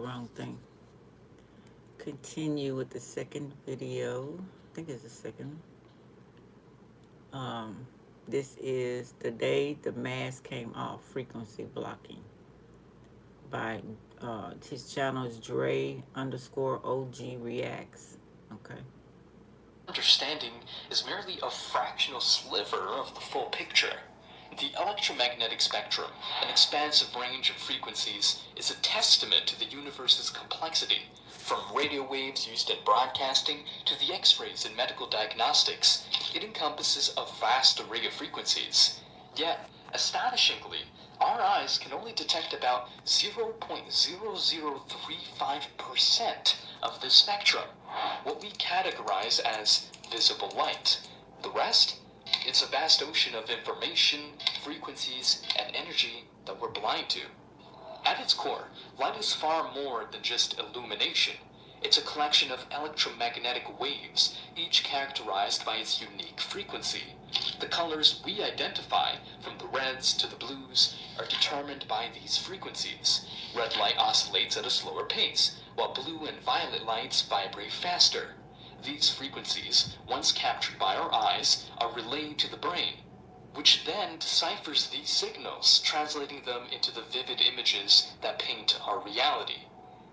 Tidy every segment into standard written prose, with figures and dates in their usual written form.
wrong thing. Continue with the second video. I think it's the second. Um, this is the day the mask came off. Frequency blocking by his channel is Dre_OG Reacts. Okay. Understanding is merely a fractional sliver of the full picture. The electromagnetic spectrum, an expansive range of frequencies, is a testament to the universe's complexity. From radio waves used in broadcasting to the X-rays in medical diagnostics, it encompasses a vast array of frequencies. Yet, astonishingly, our eyes can only detect about 0.0035% of this spectrum, what we categorize as visible light. The rest? It's a vast ocean of information, frequencies, and energy that we're blind to. At its core, light is far more than just illumination. It's a collection of electromagnetic waves, each characterized by its unique frequency. The colors we identify, from the reds to the blues, are determined by these frequencies. Red light oscillates at a slower pace, while blue and violet lights vibrate faster. These frequencies, once captured by our eyes, are relayed to the brain, which then deciphers these signals, translating them into the vivid images that paint our reality.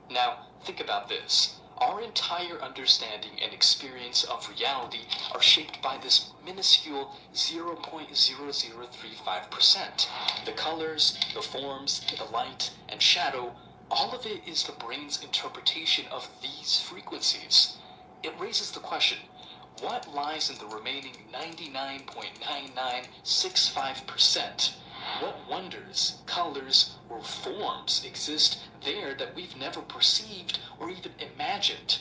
Now, think about this. Our entire understanding and experience of reality are shaped by this minuscule 0.0035%. The colors, the forms, the light, and shadow, all of it is the brain's interpretation of these frequencies. It raises the question, what lies in the remaining 99.9965%? What wonders, colors, or forms exist there that we've never perceived or even imagined?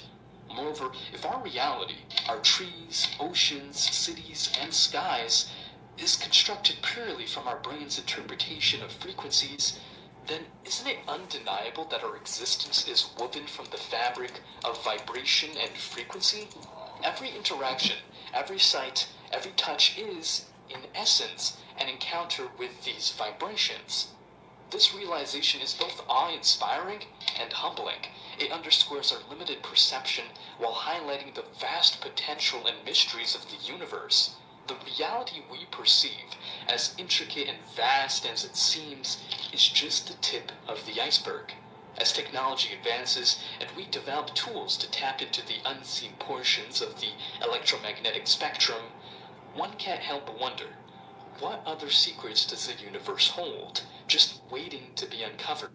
Moreover, if our reality, our trees, oceans, cities, and skies, is constructed purely from our brain's interpretation of frequencies, then isn't it undeniable that our existence is woven from the fabric of vibration and frequency? Every interaction, every sight, every touch is, in essence, an encounter with these vibrations. This realization is both awe-inspiring and humbling. It underscores our limited perception while highlighting the vast potential and mysteries of the universe. The reality we perceive, as intricate and vast as it seems, is just the tip of the iceberg. As technology advances and we develop tools to tap into the unseen portions of the electromagnetic spectrum, one can't help but wonder, what other secrets does the universe hold, just waiting to be uncovered?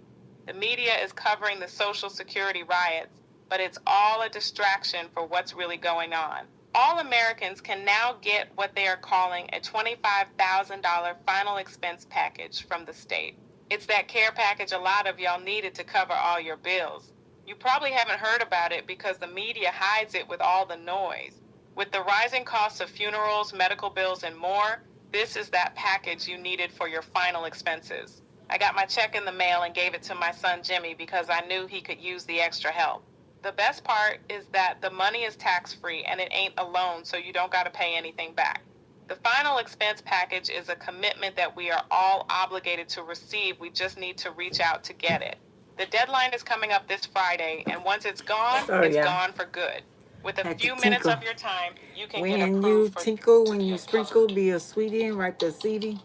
The media is covering the Social Security riots, but it's all a distraction for what's really going on. All Americans can now get what they are calling a $25,000 final expense package from the state. It's that care package a lot of y'all needed to cover all your bills. You probably haven't heard about it because the media hides it with all the noise. With the rising costs of funerals, medical bills, and more, this is that package you needed for your final expenses. I got my check in the mail and gave it to my son Jimmy because I knew he could use the extra help. The best part is that the money is tax-free and it ain't a loan, so you don't gotta pay anything back. The final expense package is a commitment that we are all obligated to receive. We just need to reach out to get it. The deadline is coming up this Friday, and once it's gone, it's gone for good. With a few minutes of your time, you can get approved. When you tinkle, when you sprinkle, be a sweetie and write the CD.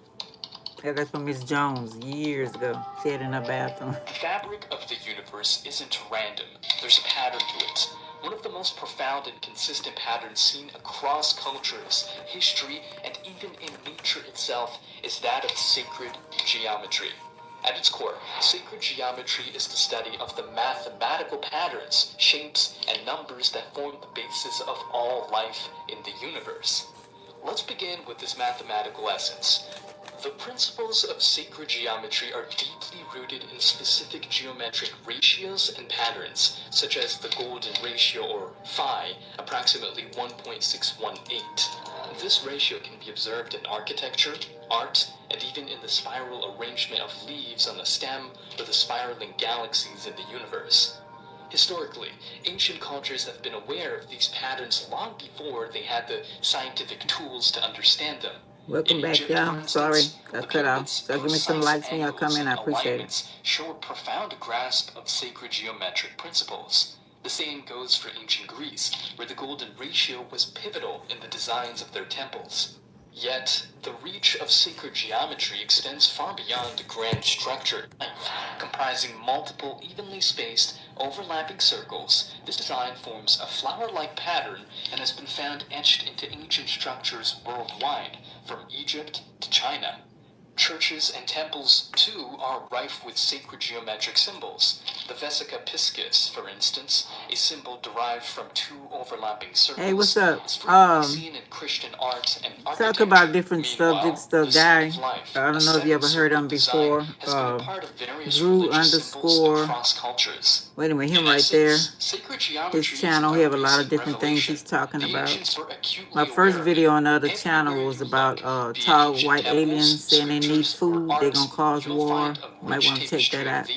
Yeah, that's from Miss Jones years ago. She had it in her bathroom. The fabric of the universe isn't random. There's a pattern to it. One of the most profound and consistent patterns seen across cultures, history, and even in nature itself is that of sacred geometry. At its core, sacred geometry is the study of the mathematical patterns, shapes, and numbers that form the basis of all life in the universe. Let's begin with this mathematical essence. The principles of sacred geometry are deeply rooted in specific geometric ratios and patterns, such as the golden ratio, or phi, approximately 1.618. This ratio can be observed in architecture, art, and even in the spiral arrangement of leaves on a stem or the spiraling galaxies in the universe. Historically, ancient cultures have been aware of these patterns long before they had the scientific tools to understand them. Welcome back, Egypt, for y'all. Sorry, instance, got the cut off. pyramids' So give me some precise likes when y'all come angles in. I and appreciate it. alignments show a profound grasp of sacred geometric principles. The same goes for ancient Greece, where the golden ratio was pivotal in the designs of their temples. Yet, the reach of sacred geometry extends far beyond grand structure, comprising multiple evenly spaced, overlapping circles. This design forms a flower-like pattern and has been found etched into ancient structures worldwide, from Egypt to China. Churches and temples, too, are rife with sacred geometric symbols. The Vesica Piscis, for instance, a symbol derived from two overlapping circles, Hey, what's up? is frequently seen in Christian art and architecture. Talk about different subjects. The The sign guy, of life, I don't know if you ever heard him before. has been a part of various Drew religious symbols underscore. across cultures. Wait a minute, him In right there. essence, sacred geometry His channel, he have a lot of different things he's talking about. My first video on the other channel was about tall white aliens saying they need food, they're gonna cause war. Might want to check that out.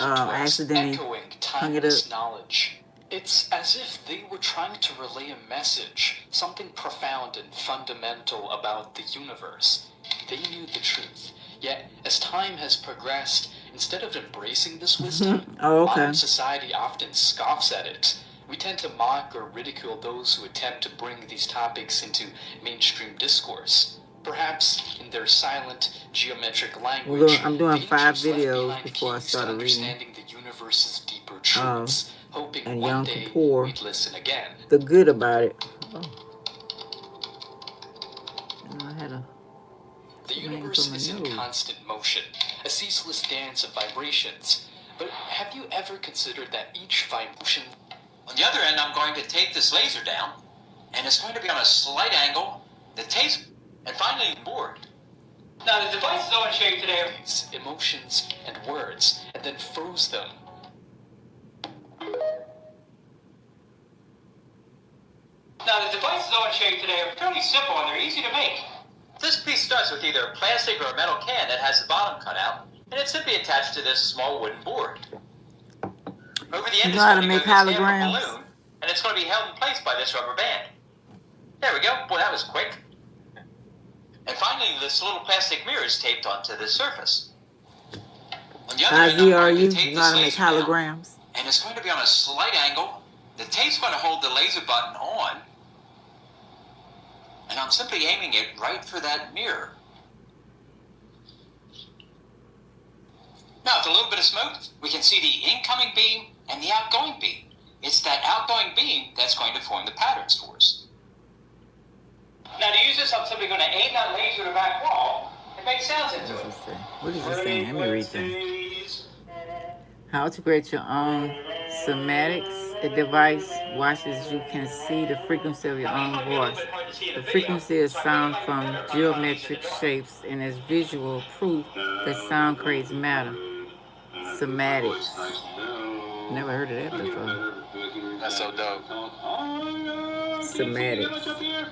I accidentally hung it up. Knowledge. It's as if they were trying to relay a message, something profound and fundamental about the universe. They knew the truth. Yet, as time has progressed, instead of embracing this wisdom, modern society often scoffs at it. We tend to mock or ridicule those who attempt to bring these topics into mainstream discourse. Perhaps in their silent, geometric language, I'm doing 5 videos videos before I started reading. Understanding the universe's deeper truths, hoping and one Yom day Kippur, we'd listen again. the good about it. I had a The universe is in constant motion, a ceaseless dance of vibrations. But have you ever considered that each vibration... On the other end, I'm going to take this laser down, and it's going to be on a slight angle, the tape's, and finally board. Now, the devices I want to show you today are these emotions and words, and then froze them. Now, the devices I want to show you today are fairly simple and they're easy to make. This piece starts with either a plastic or a metal can that has the bottom cut out, and it's simply attached to this small wooden board. Over the end, you know how to make holograms? Balloon, and it's going to be held in place by this rubber band. There we go. Boy, that was quick. And finally, this little plastic mirror is taped onto this surface. On the other end, I'm going to tape you know how to make holograms? Down, and it's going to be on a slight angle. The tape's going to hold the laser button on, and I'm simply aiming it right for that mirror. Now, with a little bit of smoke, we can see the incoming beam and the outgoing beam. It's that outgoing beam that's going to form the patterns for us. Now, to use this, I'm simply going to aim that laser to the back wall and make sounds into it. What is it saying? Let me read that. How to create your own somatics. The device watches you can see the frequency of your own voice. The frequency is sound from geometric shapes and is visual proof that sound creates matter. Somatics. Never heard of that before. That's so dope. Somatics.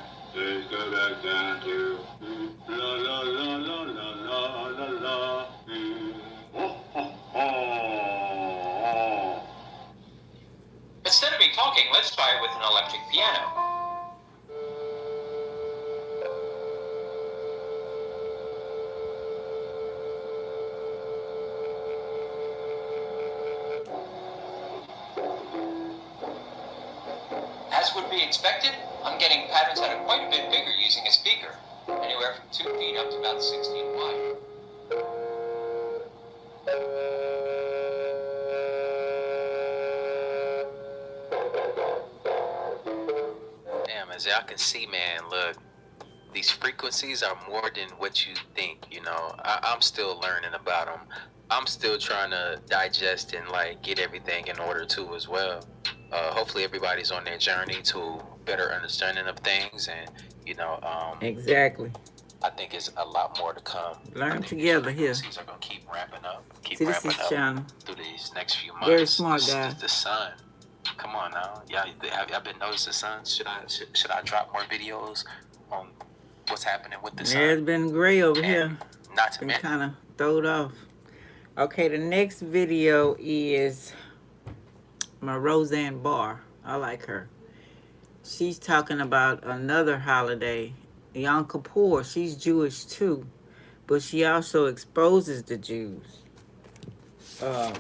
Instead of me talking, let's try it with an electric piano. As would be expected, I'm getting patterns that are quite a bit bigger using a speaker, anywhere from 2 feet up to about 6 feet wide. Damn, as y'all can see, man, look, these frequencies are more than what you think, you know. I'm still learning about them. I'm still trying to digest and, like, get everything in order, too, as well. Hopefully everybody's on their journey to better understanding of things, and, you know, exactly. I think it's a lot more to come. Learn together here. Frequencies are going to keep ramping up, See, this is channel. through these next few months. Very smart guy. The sun. Come on now, y'all. Have y'all been noticing the sun? Should I drop more videos on what's happening with the sun? Yeah, it's been gray over here. Not to been mention, kind of throwed off. Okay, the next video is my Roseanne Barr. I like her. She's talking about another holiday Yom Kippur, she's Jewish too, but she also exposes the Jews. Um,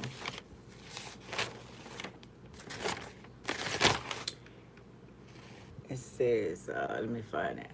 it says, let me find it.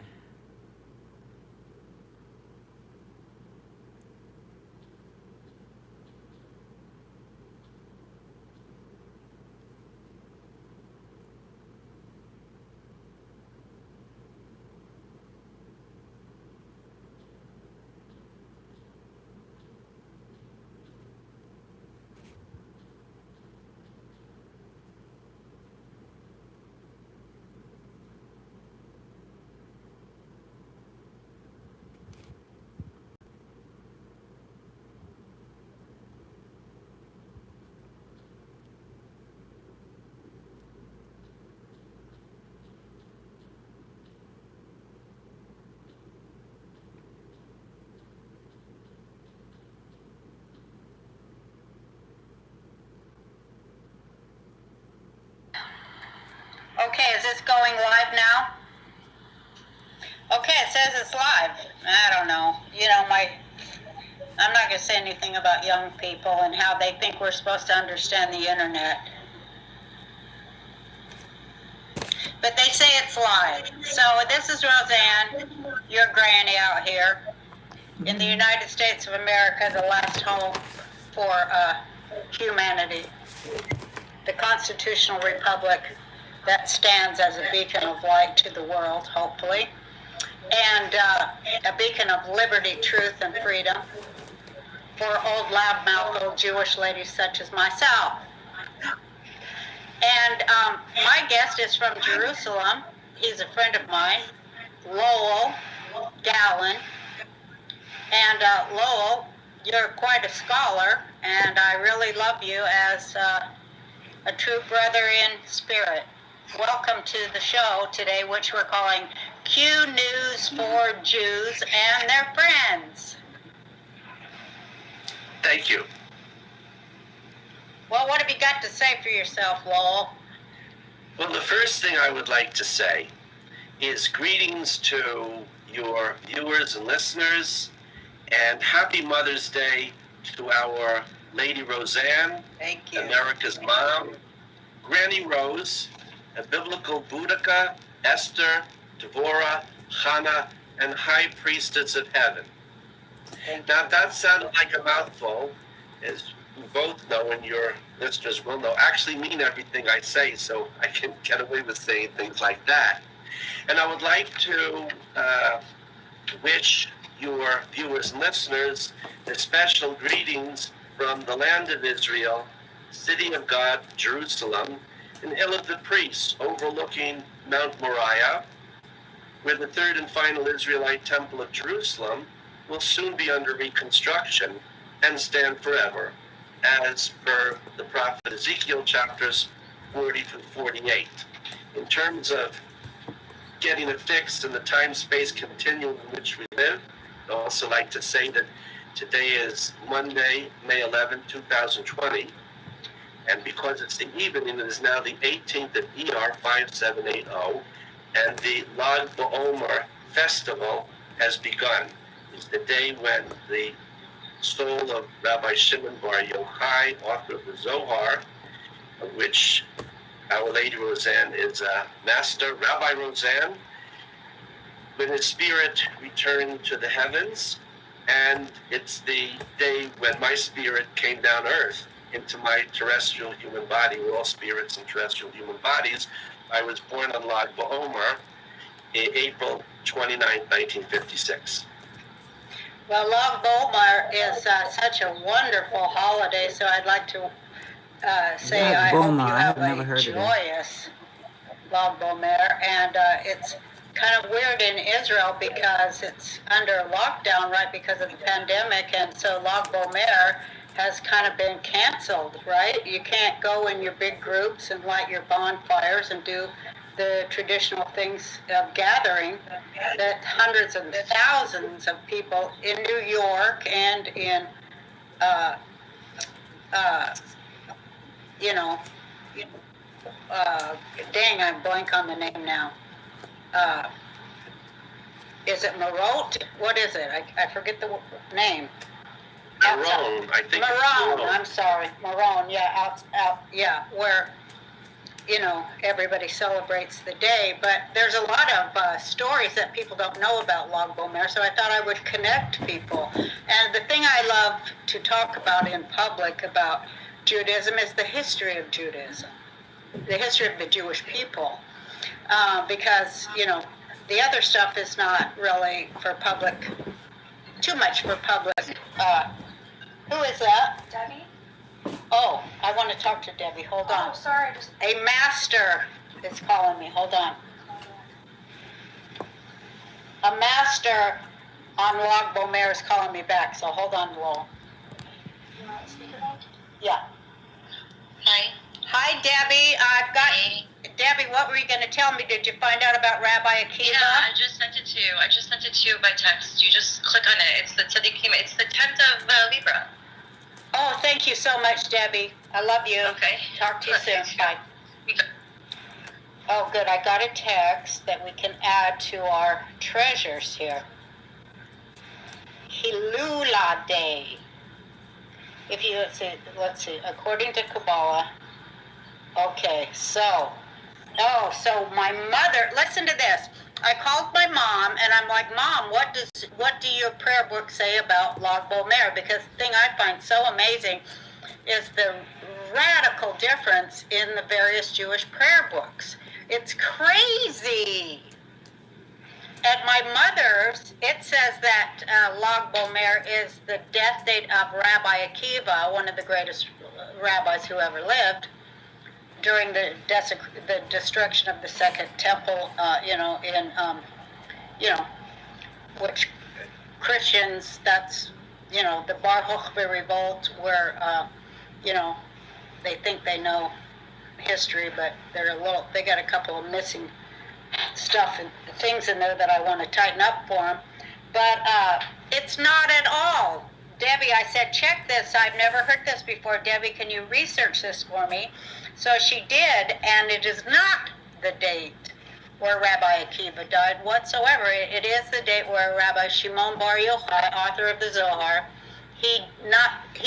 Okay, is this going live now? Okay, it says it's live. I don't know. I'm not going to say anything about young people and how they think we're supposed to understand the internet. But they say it's live. So this is Roseanne, your granny out here, in the United States of America, the last home for humanity. The constitutional republic that stands as a beacon of light to the world, hopefully, and a beacon of liberty, truth, and freedom for old loudmouth old Jewish ladies such as myself. And my guest is from Jerusalem. He's a friend of mine, Lowell Gallen. And Lowell, you're quite a scholar, and I really love you as a true brother in spirit. Welcome to the show today, which we're calling Q News for Jews and Their Friends. Thank you. Well, what have you got to say for yourself, Lowell? Well, the first thing I would like to say is greetings to your viewers and listeners, and happy Mother's Day to our Lady Roseanne, Thank you. America's mom, Granny Rose, a biblical Boudica, Esther, Devorah, Hannah, and High Priestess of Heaven. Now, that sounded like a mouthful, as we both know and your listeners will know, actually mean everything I say, so I can get away with saying things like that. And I would like to wish your viewers and listeners a special greetings from the land of Israel, city of God, Jerusalem, in Hill of the Priests, overlooking Mount Moriah, where the third and final Israelite temple of Jerusalem will soon be under reconstruction and stand forever, as per the prophet Ezekiel chapters 40 to 48. In terms of getting it fixed in the time-space continuum in which we live, I'd also like to say that today is Monday, May 11, 2020, and because it's the evening, it is now the 18th of ER 5780, and the Lag BaOmer festival has begun. It's the day when the soul of Rabbi Shimon Bar Yochai, author of the Zohar, of which Our Lady Roseanne is a master, Rabbi Roseanne, when his spirit returned to the heavens, and it's the day when my spirit came down earth into my terrestrial human body. We're all spirits in terrestrial human bodies. I was born on Lag BaOmer, April 29, 1956. Well, Lag BaOmer is such a wonderful holiday, so I'd like to say Lag I hope BaOmer, you I have have never a heard of that. joyous Lag BaOmer, and it's kind of weird in Israel because it's under lockdown, right, because of the pandemic, and so Lag BaOmer has kind of been canceled, right? You can't go in your big groups and light your bonfires and do the traditional things of gathering that hundreds of thousands of people in New York and in, dang, I'm blank on the name now. is it Marot? What is it? I forget the name. Maroon, I think. Maroon, I'm sorry. Maroon, yeah, yeah, where, everybody celebrates the day. But there's a lot of stories that people don't know about Lag BaOmer, so I thought I would connect people. And the thing I love to talk about in public about Judaism is the history of Judaism, the history of the Jewish people. Because, the other stuff is not really for public, too much for public. Who is that? Debbie? Oh, I want to talk to Debbie. Hold on. Oh, sorry. A master is calling me. Hold on. A master on Lag BaOmer is calling me back, so hold on, Lowell. You want to speak about? Yeah. Hi. Hi, Debbie. I've got... Hey. Debbie, what were you going to tell me? Did you find out about Rabbi Akiva? Yeah, I just sent it to you. I just sent it to you by text. You just click on it. It's the Tzaddikim. It's the 10th of Libra. Oh, thank you so much, Debbie. I love you. Okay. Talk to you soon. Bye. We got- Oh, good. I got a text that we can add to our treasures here. Hilula Day. If you let's see. According to Kabbalah. Okay, so my mother. Listen to this. I called my mom and I'm like, Mom, what do your prayer book say about Lag BaOmer? Because the thing I find so amazing is the radical difference in the various Jewish prayer books. It's crazy. At my mother's, it says that Lag BaOmer is the death date of Rabbi Akiva, one of the greatest rabbis who ever lived, during the destruction of the Second Temple, which Christians, that's, the Bar Kokhba revolt, where, they think they know history, but they got a couple of missing stuff and things in there that I want to tighten up for them. But it's not at all. Debbie, I said, check this. I've never heard this before. Debbie, can you research this for me? So she did, and it is not the date where Rabbi Akiva died whatsoever. It is the date where Rabbi Shimon Bar Yochai, author of the Zohar, he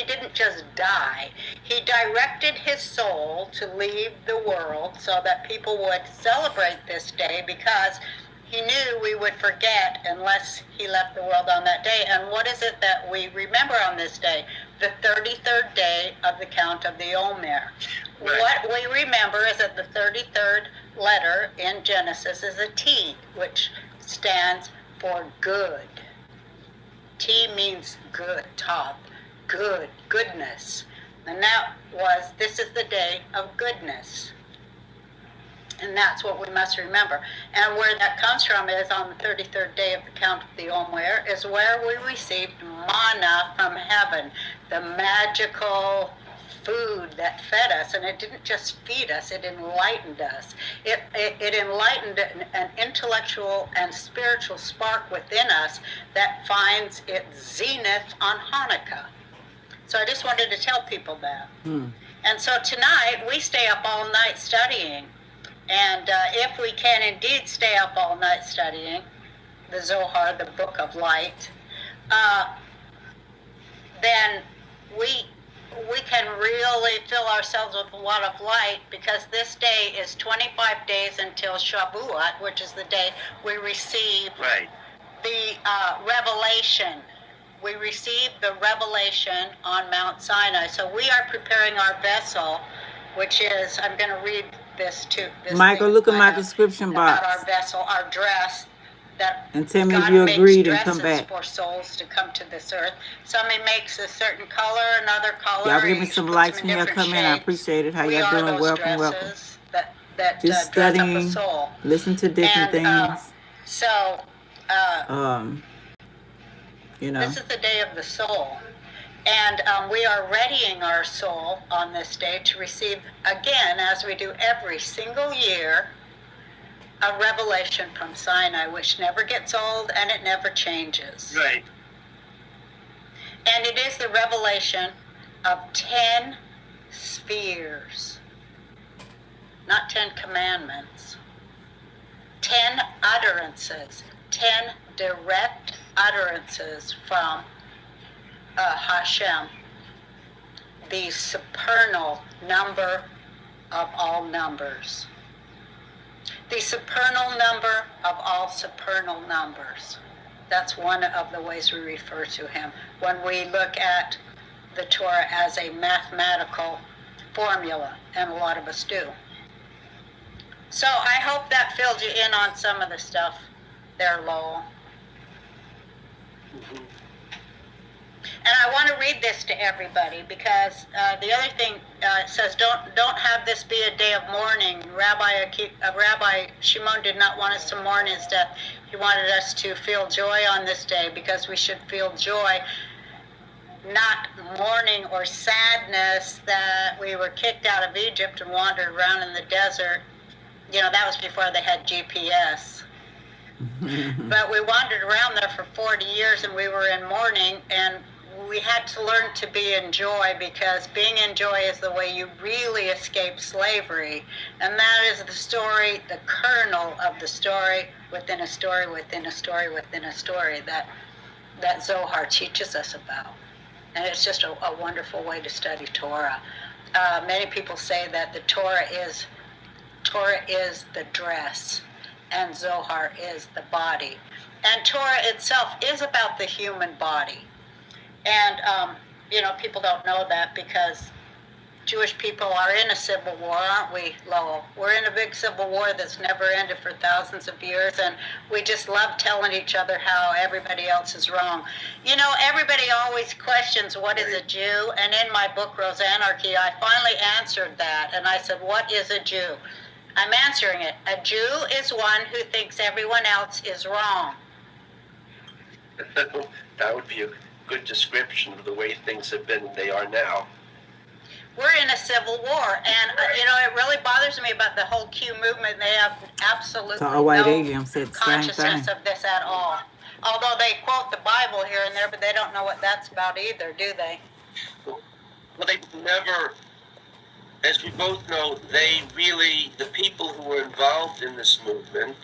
didn't just die. He directed his soul to leave the world so that people would celebrate this day, because he knew we would forget unless he left the world on that day. And what is it that we remember on this day? The 33rd day of the count of the Omer. Right. What we remember is that the 33rd letter in Genesis is a T, which stands for good. T means good, tav, good, goodness. And this is the day of goodness. And that's what we must remember. And where that comes from is on the 33rd day of the count of the Omer is where we received manna from heaven, the magical food that fed us. And it didn't just feed us, it enlightened us. It enlightened an intellectual and spiritual spark within us that finds its zenith on Hanukkah. So I just wanted to tell people that. And so tonight we stay up all night studying. And if we can indeed stay up all night studying the Zohar, the Book of Light, then we can really fill ourselves with a lot of light, because this day is 25 days until Shavuot, which is the day we receive the revelation. We receive the revelation on Mount Sinai. So we are preparing our vessel, which is, I'm going to read this too. Michael, look at my description box. About our vessel, our dress. And tell me if you agreed and come back. For souls to come to this earth. Somebody makes a certain color, another color. Y'all give me some likes when y'all come in. I appreciate it. How y'all doing? Welcome, welcome. That just studying, listen to different things. This is the day of the soul. And we are readying our soul on this day to receive, again, as we do every single year, a revelation from Sinai, which never gets old and it never changes. Right. And it is the revelation of 10 spheres, not 10 commandments, 10 utterances, 10 direct utterances from Hashem, the supernal number of all numbers. The supernal number of all supernal numbers. That's one of the ways we refer to him when we look at the Torah as a mathematical formula, and a lot of us do. So I hope that filled you in on some of the stuff there, Lowell. Mhm. And I want to read this to everybody because the other thing says, don't have this be a day of mourning. Rabbi Shimon did not want us to mourn his death. He wanted us to feel joy on this day because we should feel joy, not mourning or sadness that we were kicked out of Egypt and wandered around in the desert. You know, that was before they had GPS. But we wandered around there for 40 years and we were in mourning, and we had to learn to be in joy, because being in joy is the way you really escape slavery. And that is the story, the kernel of the story within a story within a story within a story that Zohar teaches us about. And it's just a wonderful way to study Torah. Many people say that the Torah is the dress and Zohar is the body. And Torah itself is about the human body. And, people don't know that because Jewish people are in a civil war, aren't we, Lowell? We're in a big civil war that's never ended for thousands of years, and we just love telling each other how everybody else is wrong. You know, everybody always questions what is a Jew, and in my book, Rosanarchy, I finally answered that, and I said, what is a Jew? I'm answering it. A Jew is one who thinks everyone else is wrong. That would be a good description of the way things have been and they are now. We're in a civil war, and it really bothers me about the whole Q movement. They have absolutely no consciousness of this at all. Although they quote the Bible here and there, but they don't know what that's about either, do they? Well, they never, as we both know, the people who were involved in this movement,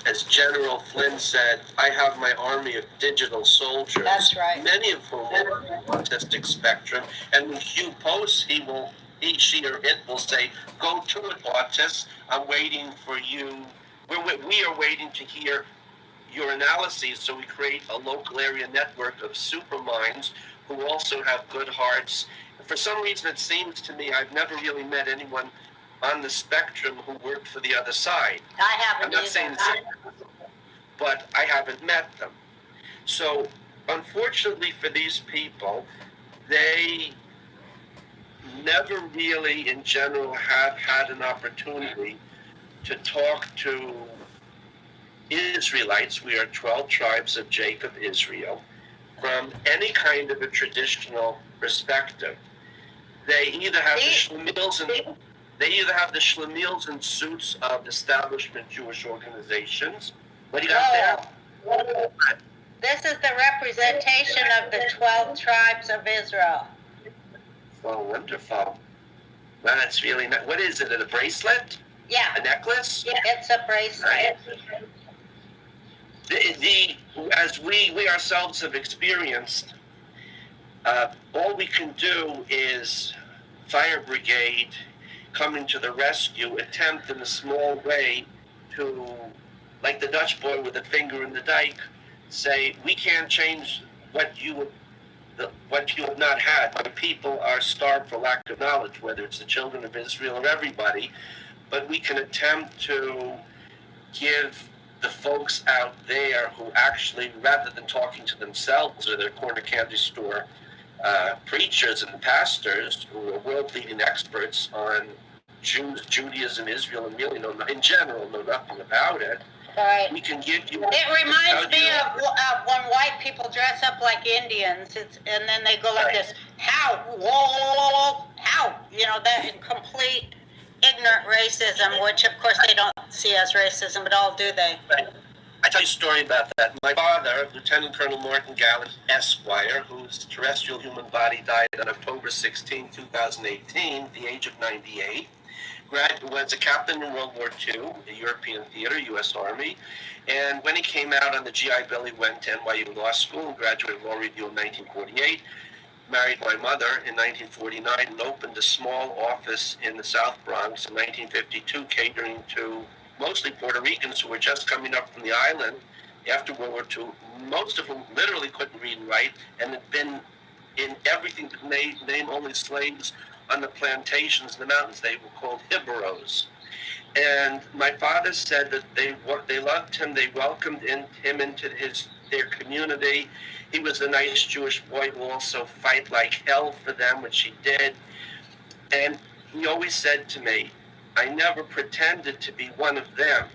as General Flynn said, I have my army of digital soldiers. That's right. Many of whom are on the autistic spectrum. And when Q posts, he, she, or it will say, go to it, autists. I'm waiting for you. We are waiting to hear your analyses, so we create a local area network of super minds who also have good hearts. For some reason, it seems to me I've never really met anyone on the spectrum who worked for the other side. I haven't I'm not saying that, but I haven't met them. So, unfortunately for these people, they never really, in general, have had an opportunity to talk to Israelites. We are 12 tribes of Jacob, Israel, from any kind of a traditional perspective. They either have the schlemiels and suits of establishment Jewish organizations. What do you got there? This is the representation of the 12 tribes of Israel. Oh, wonderful. Well, that's really not. What is it? A bracelet? Yeah. A necklace? Yeah, it's a bracelet. Right. As we ourselves have experienced, all we can do is fire brigade coming to the rescue, attempt in a small way to, like the Dutch boy with the finger in the dike, say, we can't change what you have not had. My people are starved for lack of knowledge, whether it's the children of Israel or everybody, but we can attempt to give the folks out there who actually, rather than talking to themselves or their corner candy store preachers and pastors who are world-leading experts on Jews, Judaism, Israel, and really know nothing about it. Right. We can give you. It reminds me of when white people dress up like Indians, and then they go like this, how, whoa, how, that complete ignorant racism, which of course they don't see as racism at all, do they? Right. I tell you a story about that. My father, Lieutenant Colonel Martin Gallant, Esquire, whose terrestrial human body died on October 16, 2018, at the age of 98. Was a captain in World War II, the European Theater, U.S. Army. And when he came out on the GI Bill, he went to NYU Law School and graduated law review in 1948. Married my mother in 1949 and opened a small office in the South Bronx in 1952, catering to mostly Puerto Ricans who were just coming up from the island after World War II, most of whom literally couldn't read and write and had been in everything that name only slaves on the plantations in the mountains. They were called hibberos. And my father said that they loved him, they welcomed him into their community. He was a nice Jewish boy who also fight like hell for them, which he did. And he always said to me, I never pretended to be one of them.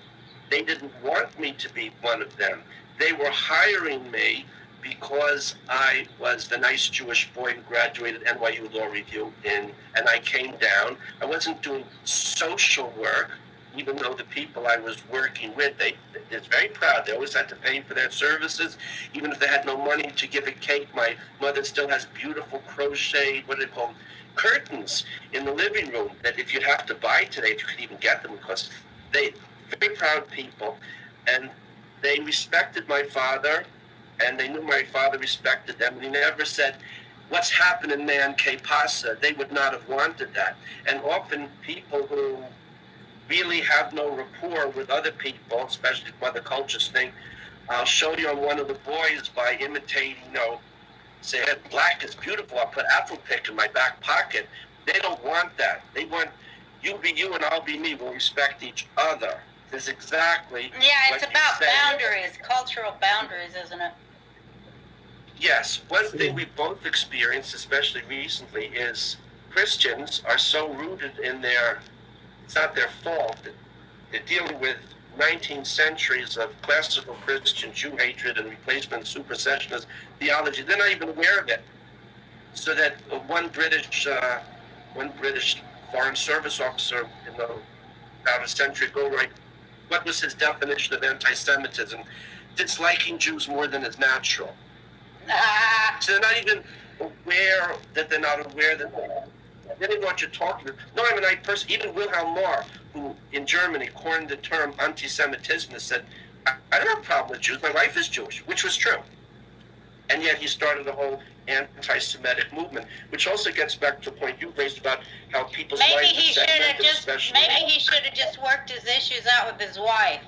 They didn't want me to be one of them. They were hiring me because I was the nice Jewish boy who graduated NYU Law Review and I came down. I wasn't doing social work, even though the people I was working with, they're very proud. They always had to pay for their services, even if they had no money to give a cake. My mother still has beautiful crocheted, what do they call them, curtains in the living room that if you'd have to buy today, if you could even get them, because they very proud people, and they respected my father, and they knew my father respected them, and he never said, what's happening, man, que pasa? They would not have wanted that. And often people who really have no rapport with other people, especially if other cultures think, I'll show you on one of the boys by imitating, say, black is beautiful, I'll put Afro pick in my back pocket. They don't want that. They want you be you and I'll be me. We'll respect each other. This is exactly it's about boundaries, cultural boundaries, isn't it? Yes. One thing we both experienced, especially recently, is Christians are so rooted in it's not their fault. They're dealing with 19 centuries of classical Christian Jew hatred and replacement supersessionist theology. They're not even aware of it. So that one British Foreign Service officer, about a century ago, right? What was his definition of anti-Semitism? Disliking Jews more than is natural. So they're not even aware that they're not aware that they don't know what you're talking about. No, I'm a nice person. Even Wilhelm Marr, who in Germany coined the term anti-Semitism, has said, I don't have a problem with Jews. My wife is Jewish, which was true. And yet he started a whole anti-Semitic movement, which also gets back to the point you raised about how people's lives are segmented, especially. Maybe he should have just worked his issues out with his wife.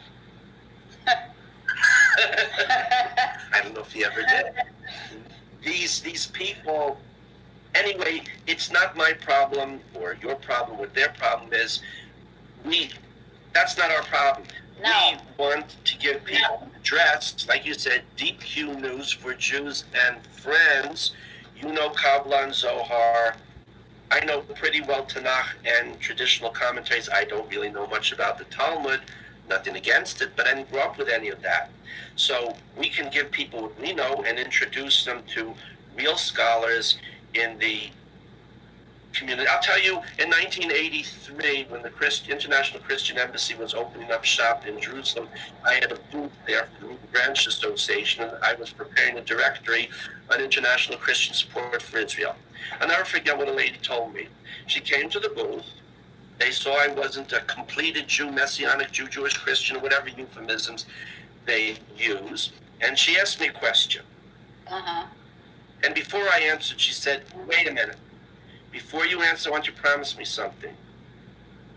I don't know if he ever did. These people, anyway, it's not my problem or your problem. What their problem is, that's not our problem. No. We want to give people address, like you said, deep Q news for Jews and friends. You know Kabbalah and Zohar. I know pretty well Tanakh and traditional commentaries. I don't really know much about the Talmud. Nothing against it, but I didn't grow up with any of that. So we can give people what we know and introduce them to real scholars in the community. I'll tell you, in 1983, when the International Christian Embassy was opening up shop in Jerusalem, I had a booth there for the Branch Association, and I was preparing a directory on international Christian support for Israel. I'll never forget what a lady told me. She came to the booth. They saw I wasn't a completed Jew, Messianic Jew, Jewish Christian, or whatever euphemisms they use. And she asked me a question. And before I answered, she said, wait a minute. Before you answer, I want you to promise me something.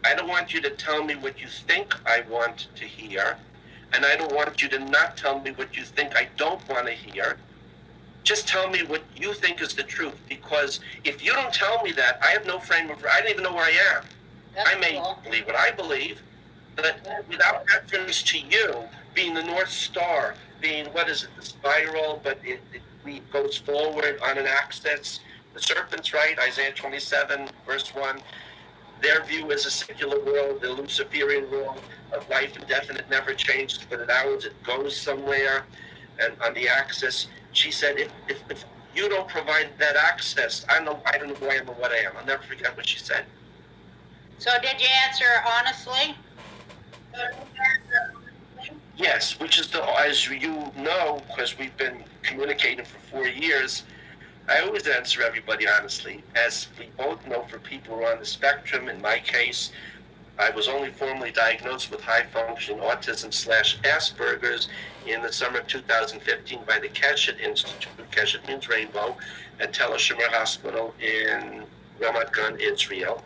I don't want you to tell me what you think I want to hear. And I don't want you to not tell me what you think I don't want to hear. Just tell me what you think is the truth. Because if you don't tell me that, I have no frame of, I don't even know where I am. I may believe what I believe, but without reference to you being the North Star, being, the spiral, but it goes forward on an axis. The serpent's right, Isaiah 27, verse 1. Their view is a secular world, the Luciferian world of life and death, and it never changes, but at ours it goes somewhere and on the axis. She said, if you don't provide that access, I don't know who I am or what I am. I'll never forget what she said. So did you answer honestly? Yes, which is as you know, because we've been communicating for 4 years, I always answer everybody honestly. As we both know, for people who are on the spectrum, in my case, I was only formally diagnosed with high-functioning autism/Asperger's in the summer of 2015 by the Keshet Institute. Keshet means rainbow, at Tel Hashomer Hospital in Ramat Gan, Israel.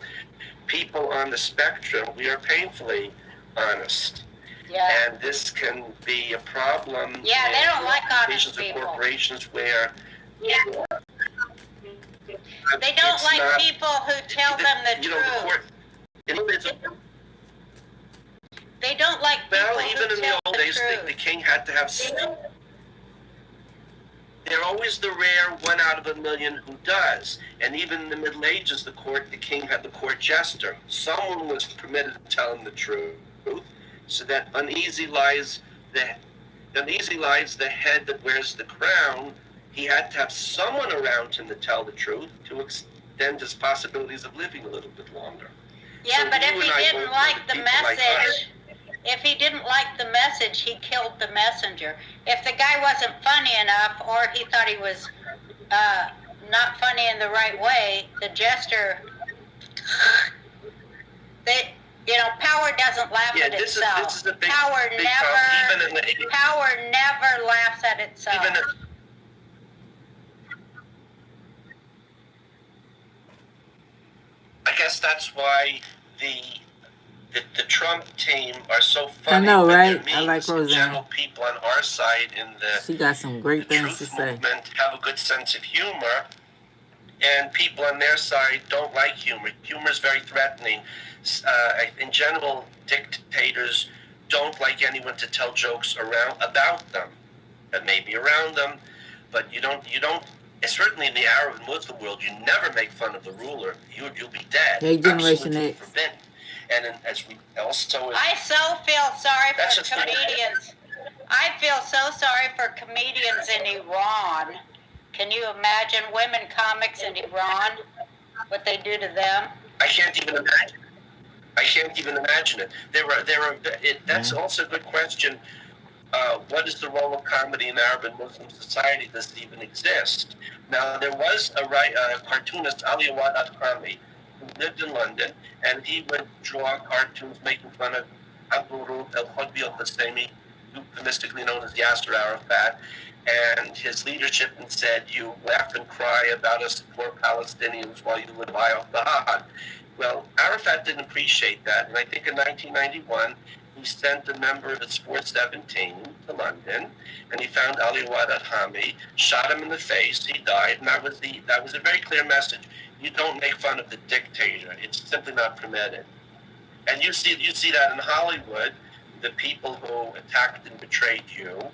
People on the spectrum, we are painfully honest. Yeah. And this can be a problem. Yeah, they don't like honest people. people. Corporations where Yeah. They don't like not, people who tell them the truth. The court, they don't like people even who in tell the old the days, truth. the king had to have. They're always the rare 1 out of a million who does. And even in the Middle Ages, the king had the court jester. Someone was permitted to tell him the truth, so that uneasy lies the head that wears the crown. He had to have someone around him to tell the truth to extend his possibilities of living a little bit longer. Yeah, So but if he didn't like the message, he killed the messenger. If the guy wasn't funny enough, or he thought he was not funny in the right way, the jester, power doesn't laugh at itself. This is a big, power big never, power never laughs at itself. I guess that's why the Trump team are so funny. I know, right? I like Roseanne. General people on our side in she got some great things to say. Movement have a good sense of humor, and people on their side don't like humor. Humor is very threatening. In general, dictators don't like anyone to tell jokes about them, and maybe around them, but you don't. Certainly in the Arab and Muslim world, you never make fun of the ruler. You'll be dead. Hey, Generation X. Forbidden. And as we also, I so feel sorry for comedians. I feel so sorry for comedians in Iran. Can you imagine women comics in Iran? What they do to them? I can't even imagine it. That's also a good question. What is the role of comedy in Arab and Muslim society? Does it even exist? Now, there was a cartoonist, Ali Awad Adhami, who lived in London, and he would draw cartoons making fun of Abdul al-Khudbi al-Husseini, euphemistically known as Yasser Arafat, and his leadership, and said, you laugh and cry about us poor Palestinians while you live by al-Bahad. Well, Arafat didn't appreciate that, and I think in 1991, he sent a member of the Sport 17 to London, and he found Ali Awad Adhami, shot him in the face, he died, and that was a very clear message. You don't make fun of the dictator. It's simply not permitted. And you see that in Hollywood, the people who attacked and betrayed you.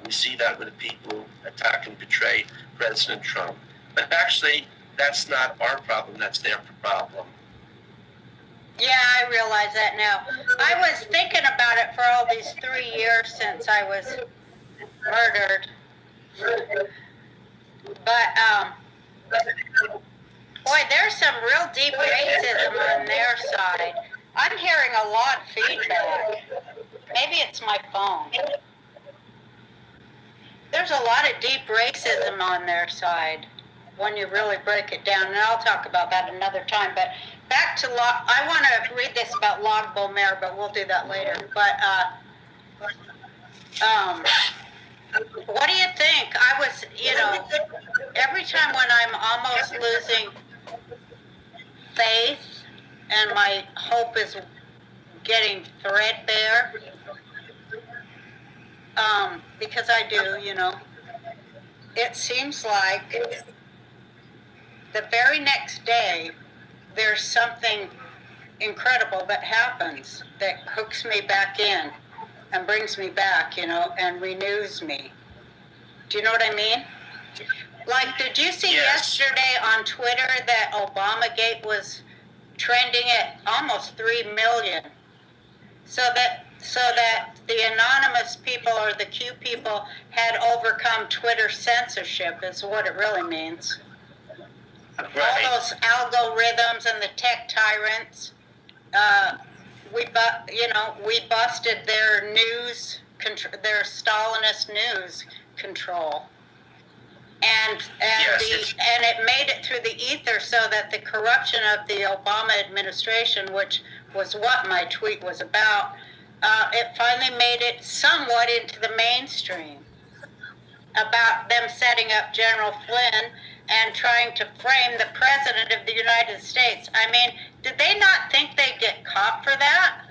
We see that with the people who attack and betray President Trump. But actually, that's not our problem, that's their problem. Yeah, I realize that now. I was thinking about it for all these 3 years since I was murdered. But, boy, there's some real deep racism on their side. I'm hearing a lot of feedback. Maybe it's my phone. There's a lot of deep racism on their side when you really break it down, and I'll talk about that another time. But back to I want to read this about Lag BaOmer, but we'll do that later. But what do you think? I was, every time when I'm almost losing faith and my hope is getting threadbare, because I do, it seems like the very next day there's something incredible that happens that hooks me back in and brings me back, and renews me. Do you know what I mean? Like, did you see yesterday on Twitter that Obamagate was trending at almost 3 million? So that the anonymous people or the Q people had overcome Twitter censorship is what it really means. Right. All those algorithms and the tech tyrants, we busted their news, their Stalinist news control. and Yes, and it made it through the ether so that the corruption of the Obama administration, which was what my tweet was about, it finally made it somewhat into the mainstream about them setting up General Flynn and trying to frame the President of the United States. I mean, did they not think they'd get caught for that?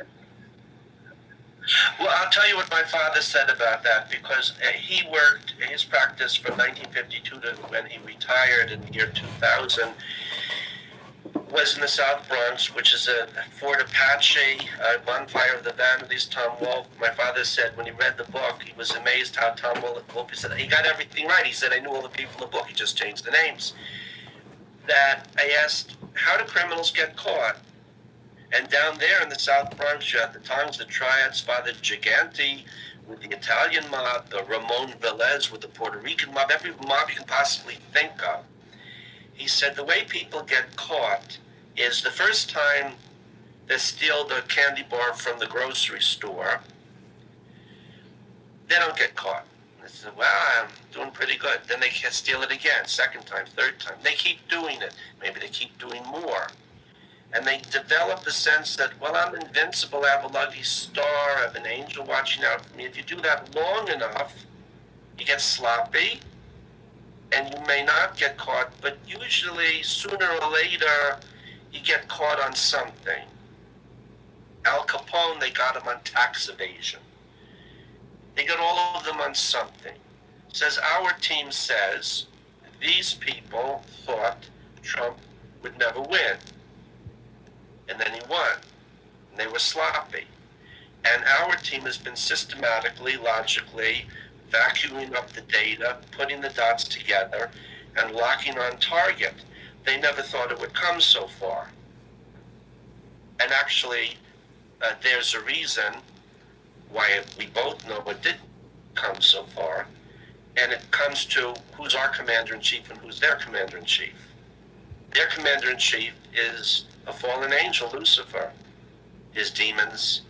Well, I'll tell you what my father said about that, because he worked his practice from 1952 to when he retired in the year 2000 was in the South Bronx, which is a Fort Apache, Bonfire of the Vanities, Tom Wolfe. My father said when he read the book, he was amazed how Tom Wolfe, he said, he got everything right. He said, I knew all the people in the book, he just changed the names. That I asked, how do criminals get caught? And down there in the South Bronx, you had the Tongs, the Triads, Father Gigante with the Italian mob, the Ramon Velez with the Puerto Rican mob, every mob you can possibly think of. He said the way people get caught is the first time they steal the candy bar from the grocery store, they don't get caught. They say, well, I'm doing pretty good. Then they can steal it again, second time, third time. They keep doing it. Maybe they keep doing more. And they develop a sense that, well, I'm invincible, I have a lucky star, I have an angel watching out for me. If you do that long enough, you get sloppy, and you may not get caught, but usually, sooner or later, you get caught on something. Al Capone, they got him on tax evasion. They got all of them on something. It says, our team says, these people thought Trump would never win. And then he won. And they were sloppy. And our team has been systematically, logically, vacuuming up the data, putting the dots together, and locking on target. They never thought it would come so far. And actually, there's a reason why we both know it did come so far. And it comes to who's our commander-in-chief and who's their commander-in-chief. Their commander-in-chief is a fallen angel, Lucifer, his demons,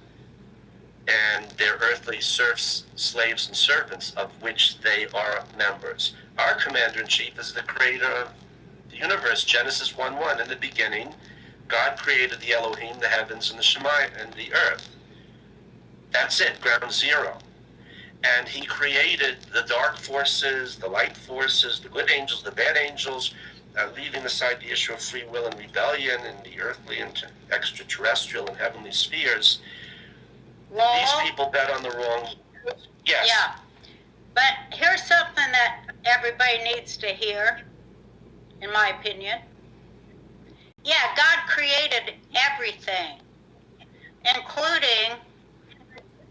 and their earthly serfs, slaves, and servants, of which they are members. Our commander-in-chief is the creator of the universe, Genesis 1:1. In the beginning, God created the Elohim, the heavens, and the Shemayim, and the earth. That's it, ground zero. And he created the dark forces, the light forces, the good angels, the bad angels, leaving aside the issue of free will and rebellion in the earthly and extraterrestrial and heavenly spheres. Well, these people bet on the wrong. Yes. Yeah. But here's something that everybody needs to hear, in my opinion. Yeah, God created everything, including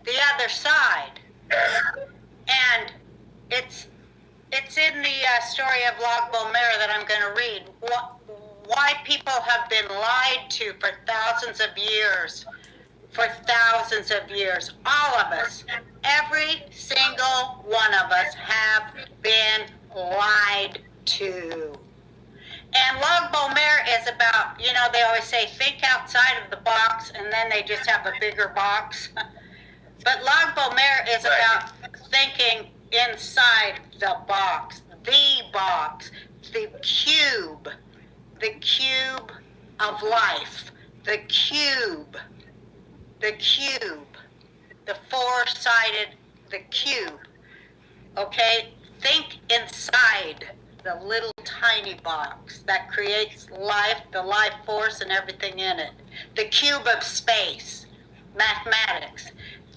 the other side. And it's in the story of Lag BaOmer that I'm going to read. Why people have been lied to for thousands of years. For thousands of years. All of us. Every single one of us have been lied to. And Lag BaOmer is about, you know, they always say think outside of the box, and then they just have a bigger box. But Lag BaOmer is about thinking inside the box, the cube of life, the four-sided, the cube, okay? Think inside the little tiny box that creates life, the life force and everything in it. The cube of space, mathematics.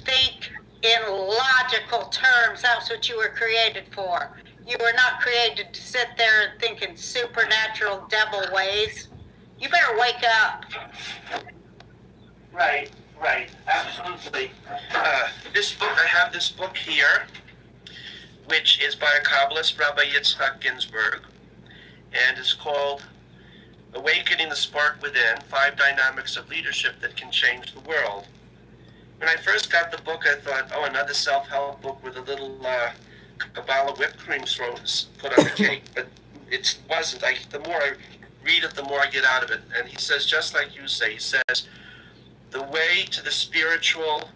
Think in logical terms. That's what you were created for. You were not created to sit there and think in supernatural devil ways. You better wake up. Right, absolutely. This book, I have this book here, which is by a Kabbalist, Rabbi Yitzchak Ginsburg, and it's called Awakening the Spark Within, 5 Dynamics of Leadership That Can Change the World. When I first got the book, I thought, oh, another self-help book with a little Kabbalah whipped cream put on the cake, but it wasn't. The more I read it, the more I get out of it. And he says, just like you say, he says, the way to the spiritual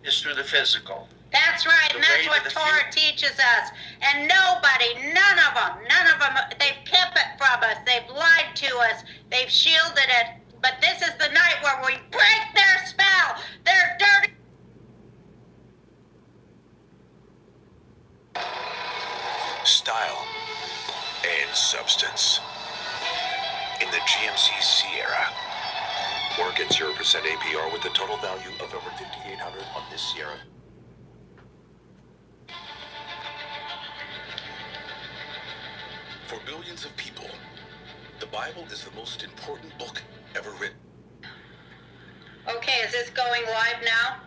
is through the physical. That's right, and that's what Torah teaches us. And nobody, none of them, they've kept it from us. They've lied to us. They've shielded it. But this is the night where we break their spell. They're dirty. Style and substance. In the GMC Sierra. Or get 0% APR with a total value of over $5,800 on this Sierra. For billions of people, the Bible is the most important book ever written. Okay, is this going live now?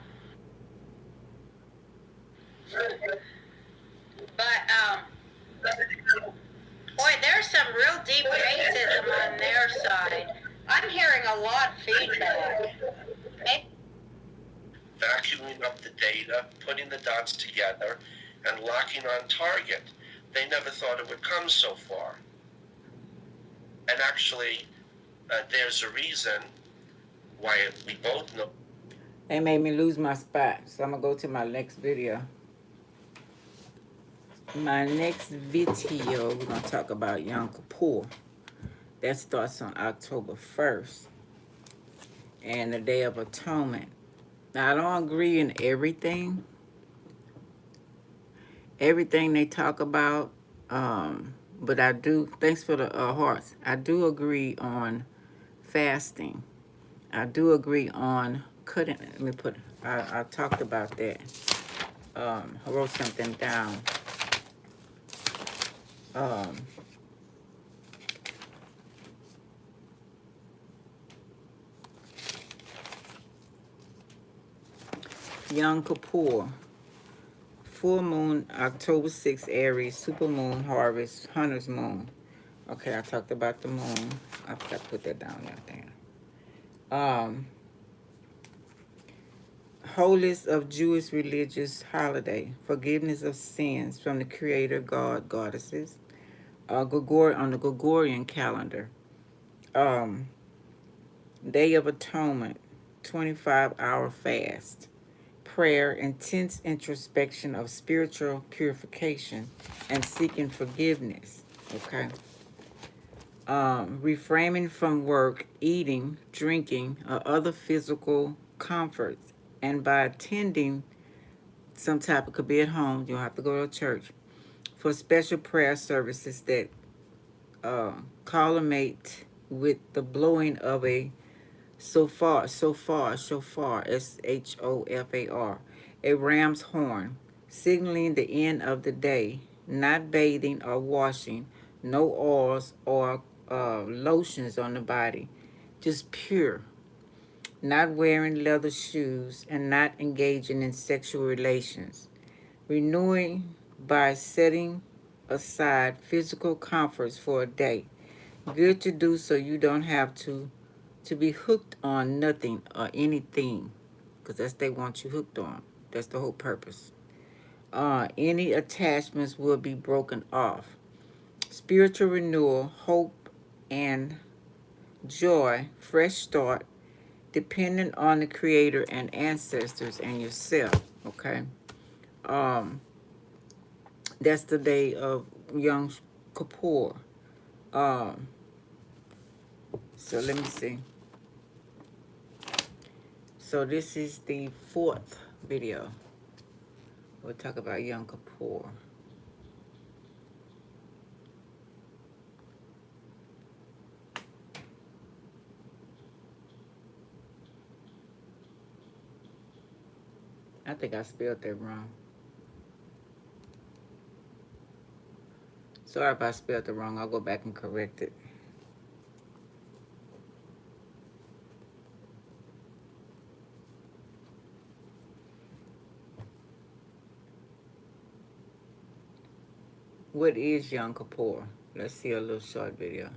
But, boy, there's some real deep racism on their side. I'm hearing a lot of feedback. Vacuuming up the data, putting the dots together, and locking on target. They never thought it would come so far. And actually, there's a reason why we both know. They made me lose my spot, so I'm going to go to my next video. My next video, we're going to talk about Yom Kippur. That starts on October 1st. And the Day of Atonement. Now, I don't agree in everything. Everything they talk about. But I do, thanks for the hearts. I do agree on fasting. I do agree on cutting. Let me put, I talked about that. I wrote something down. Yom Kippur. Full moon, October 6th, Aries. Super moon, harvest, hunter's moon. Okay, I talked about the moon. I forgot to put that down there. Holiest of Jewish religious holiday. Forgiveness of sins from the Creator, God, goddesses. On the Gregorian calendar. Day of Atonement. 25-hour fast. Prayer, intense introspection of spiritual purification and seeking forgiveness. Okay. Refraining from work, eating, drinking, or other physical comforts, and by attending some type of, could be at home, you don't have to go to church, for special prayer services that culminate with the blowing of a shofar, S-H-O-F-A-R, a ram's horn, signaling the end of the day, not bathing or washing, no oils or lotions on the body, just pure, not wearing leather shoes and not engaging in sexual relations, renewing by setting aside physical comforts for a day. Good to do so you don't have to be hooked on nothing or anything, because that's they want you hooked on. That's the whole purpose. Any attachments will be broken off. Spiritual renewal, hope, and joy, fresh start, dependent on the Creator and ancestors and yourself. Okay. That's the day of Yom Kippur. So let me see. So this is the 4th video. We'll talk about Yom Kippur. I think I spelled that wrong. Sorry if I spelled it wrong. I'll go back and correct it. What is Yom Kippur? Let's see a little short video.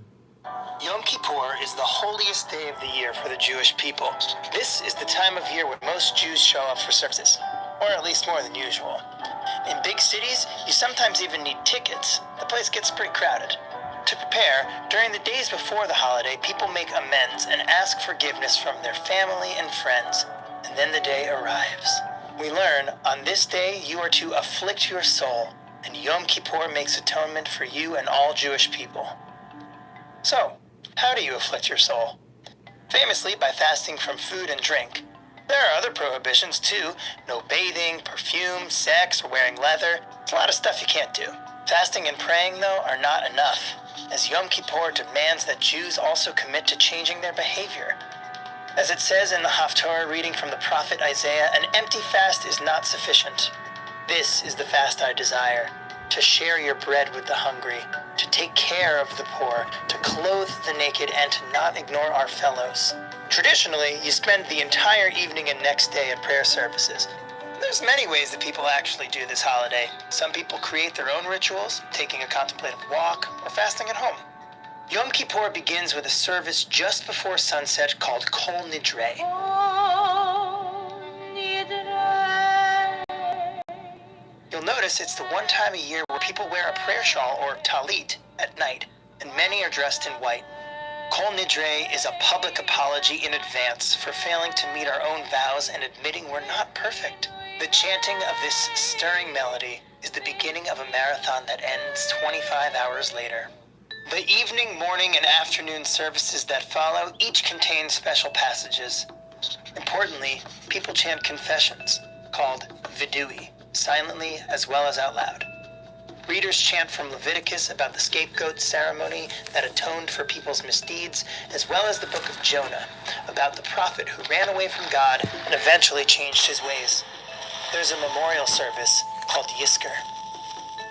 Yom Kippur is the holiest day of the year for the Jewish people. This is the time of year when most Jews show up for services, or at least more than usual. In big cities, you sometimes even need tickets. The place gets pretty crowded. To prepare, during the days before the holiday, people make amends and ask forgiveness from their family and friends, and then the day arrives. We learn, on this day you are to afflict your soul, and Yom Kippur makes atonement for you and all Jewish people. So, how do you afflict your soul? Famously by fasting from food and drink. There are other prohibitions too. No bathing, perfume, sex, or wearing leather. There's a lot of stuff you can't do. Fasting and praying, though, are not enough, as Yom Kippur demands that Jews also commit to changing their behavior. As it says in the Haftorah reading from the prophet Isaiah, an empty fast is not sufficient. This is the fast I desire, to share your bread with the hungry, to take care of the poor, to clothe the naked, and to not ignore our fellows. Traditionally, you spend the entire evening and next day at prayer services. There's many ways that people actually do this holiday. Some people create their own rituals, taking a contemplative walk, or fasting at home. Yom Kippur begins with a service just before sunset called Kol Nidre. You'll notice it's the one time a year where people wear a prayer shawl or talit at night, and many are dressed in white. Kol Nidre is a public apology in advance for failing to meet our own vows and admitting we're not perfect. The chanting of this stirring melody is the beginning of a marathon that ends 25 hours later. The evening, morning, and afternoon services that follow each contain special passages. Importantly, people chant confessions, called vidui, silently as well as out loud. Readers chant from Leviticus about the scapegoat ceremony that atoned for people's misdeeds, as well as the book of Jonah, about the prophet who ran away from God and eventually changed his ways. There's a memorial service called Yizkor.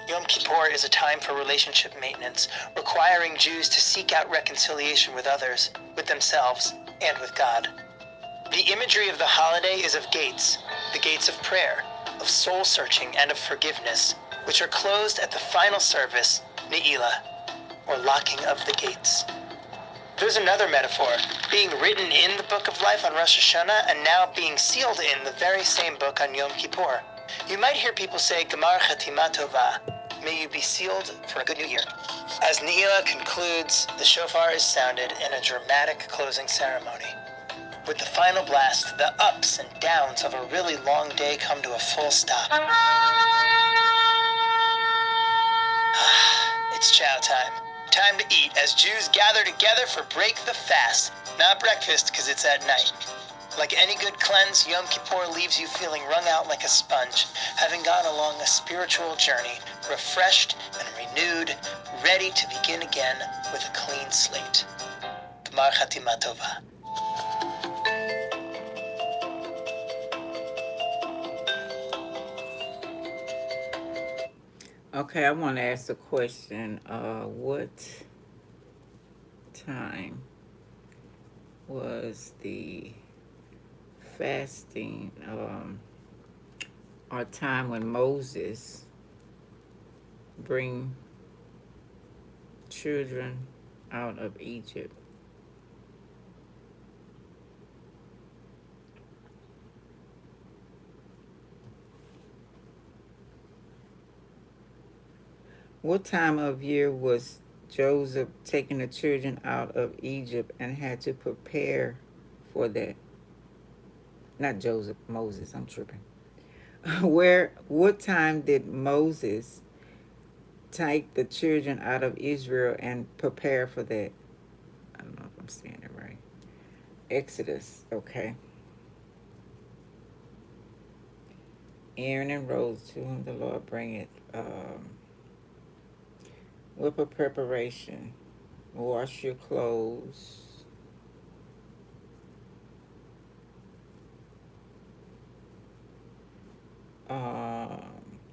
Yom Kippur is a time for relationship maintenance, requiring Jews to seek out reconciliation with others, with themselves, and with God. The imagery of the holiday is of gates, the gates of prayer, of soul-searching, and of forgiveness, which are closed at the final service, Ne'ilah, or locking of the gates. There's another metaphor, being written in the Book of Life on Rosh Hashanah and now being sealed in the very same book on Yom Kippur. You might hear people say, Gemar Chatima Tova, may you be sealed for a good new year. As Ne'ilah concludes, the shofar is sounded in a dramatic closing ceremony. With the final blast, the ups and downs of a really long day come to a full stop. It's chow time. Time to eat as Jews gather together for break the fast. Not breakfast, because it's at night. Like any good cleanse, Yom Kippur leaves you feeling wrung out like a sponge, having gone along a spiritual journey, refreshed and renewed, ready to begin again with a clean slate. Gemar Chatima Tova. Okay, I want to ask a question. What time was the fasting or time when Moses bring children out of Egypt? What time of year was Joseph taking the children out of Egypt and had to prepare for that? Not Joseph, Moses, I'm tripping. What time did Moses take the children out of Israel and prepare for that? I don't know if I'm saying it right. Exodus, okay. Aaron and rose to whom the Lord bringeth with a preparation. Wash your clothes.